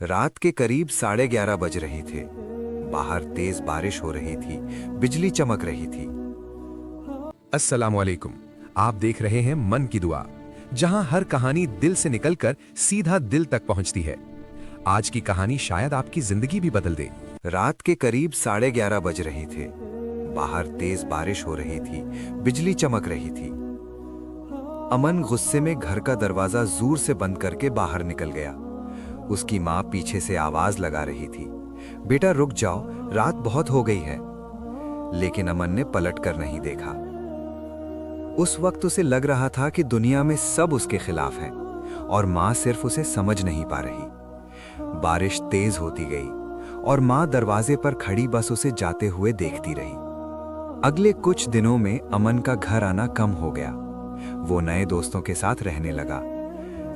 रात के करीब 11:30 बज रहे थे। बाहर तेज बारिश हो रही थी, बिजली चमक रही थी। अस्सलाम वालेकुम। आप देख रहे हैं मन की दुआ, जहां हर कहानी दिल से निकलकर सीधा दिल तक पहुंचती है। आज की कहानी शायद आपकी जिंदगी भी बदल दे। रात के करीब 11:30 बज रहे थे। बाहर तेज बारिश हो रही थी, बिजली चमक रही थी। अमन गुस्से में घर का दरवाजा जोर से बंद करके बाहर निकल गया। उसकी माँ पीछे से आवाज लगा रही थी, बेटा रुक जाओ, रात बहुत हो गई है। लेकिन अमन ने पलट कर नहीं देखा। उस वक्त उसे लग रहा था कि दुनिया में सब उसके खिलाफ हैं और माँ सिर्फ उसे समझ नहीं पा रही। बारिश तेज होती गई और माँ दरवाजे पर खड़ी बस उसे जाते हुए देखती रही। अगले कुछ दिनों में अमन का घर आना कम हो गया। वो नए दोस्तों के साथ रहने लगा।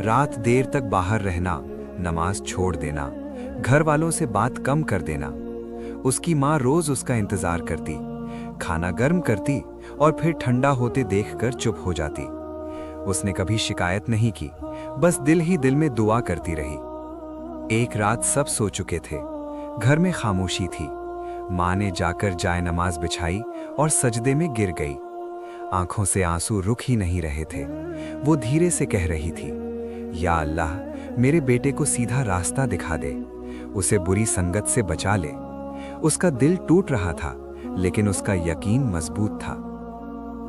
रात देर तक बाहर रहना, नमाज छोड़ देना, घर वालों से बात कम कर देना। उसकी माँ रोज उसका इंतजार करती, खाना गर्म करती और फिर ठंडा होते देखकर चुप हो जाती। उसने कभी शिकायत नहीं की, बस दिल ही दिल में दुआ करती रही। एक रात सब सो चुके थे, घर में खामोशी थी। माँ ने जाकर जाए नमाज बिछाई और सजदे में गिर गई। आंखों से आंसू रुक ही नहीं रहे थे। वो धीरे से कह रही थी, या अल्लाह, मेरे बेटे को सीधा रास्ता दिखा दे, उसे बुरी संगत से बचा ले। उसका दिल टूट रहा था, लेकिन उसका यकीन मजबूत था।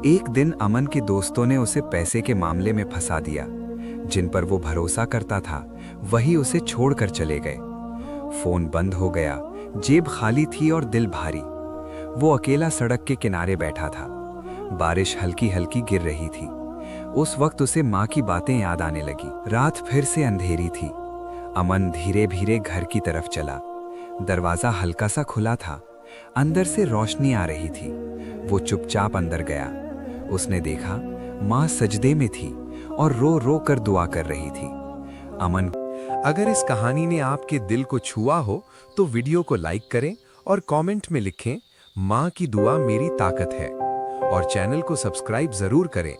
एक दिन अमन के दोस्तों ने उसे पैसे के मामले में फंसा दिया। जिन पर वो भरोसा करता था, वही उसे छोड़कर चले गए। फोन बंद हो गया, जेब खाली थी और दिल भारी। वो अकेला सड़क के किनारे बैठा था। बारिश हल्की हल्की गिर रही थी। उस वक्त उसे माँ की बातें याद आने लगी। रात फिर से अंधेरी थी। अमन धीरे धीरे घर की तरफ चला। दरवाजा हल्का सा खुला था, अंदर से रोशनी आ रही थी। वो चुपचाप अंदर गया। उसने देखा माँ सजदे में थी और रो रो कर दुआ कर रही थी। अमन, अगर इस कहानी ने आपके दिल को छुआ हो तो वीडियो को लाइक करें और कमेंट में लिखें, माँ की दुआ मेरी ताकत है। और चैनल को सब्सक्राइब जरूर करें,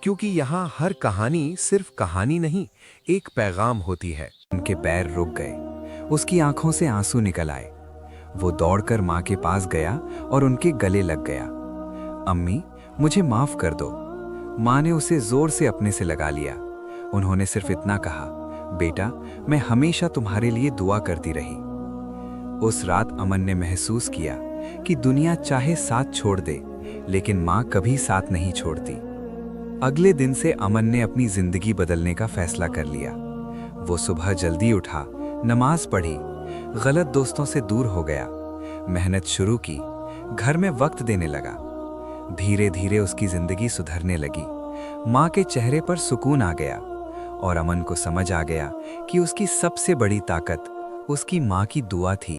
क्योंकि यहाँ हर कहानी सिर्फ कहानी नहीं, एक पैगाम होती है। उनके पैर रुक गए, उसकी आंखों से आंसू निकल आए। वो दौड़कर माँ के पास गया और उनके गले लग गया। अम्मी, मुझे माफ कर दो। माँ ने उसे जोर से अपने से लगा लिया। उन्होंने सिर्फ इतना कहा, बेटा, मैं हमेशा तुम्हारे लिए दुआ करती रही। उस रात अमन ने महसूस किया कि दुनिया चाहे साथ छोड़ दे, लेकिन माँ कभी साथ नहीं छोड़ती। अगले दिन से अमन ने अपनी जिंदगी बदलने का फैसला कर लिया। वो सुबह जल्दी उठा, नमाज पढ़ी, गलत दोस्तों से दूर हो गया, मेहनत शुरू की, घर में वक्त देने लगा। धीरे धीरे उसकी जिंदगी सुधरने लगी। माँ के चेहरे पर सुकून आ गया और अमन को समझ आ गया कि उसकी सबसे बड़ी ताकत उसकी माँ की दुआ थी।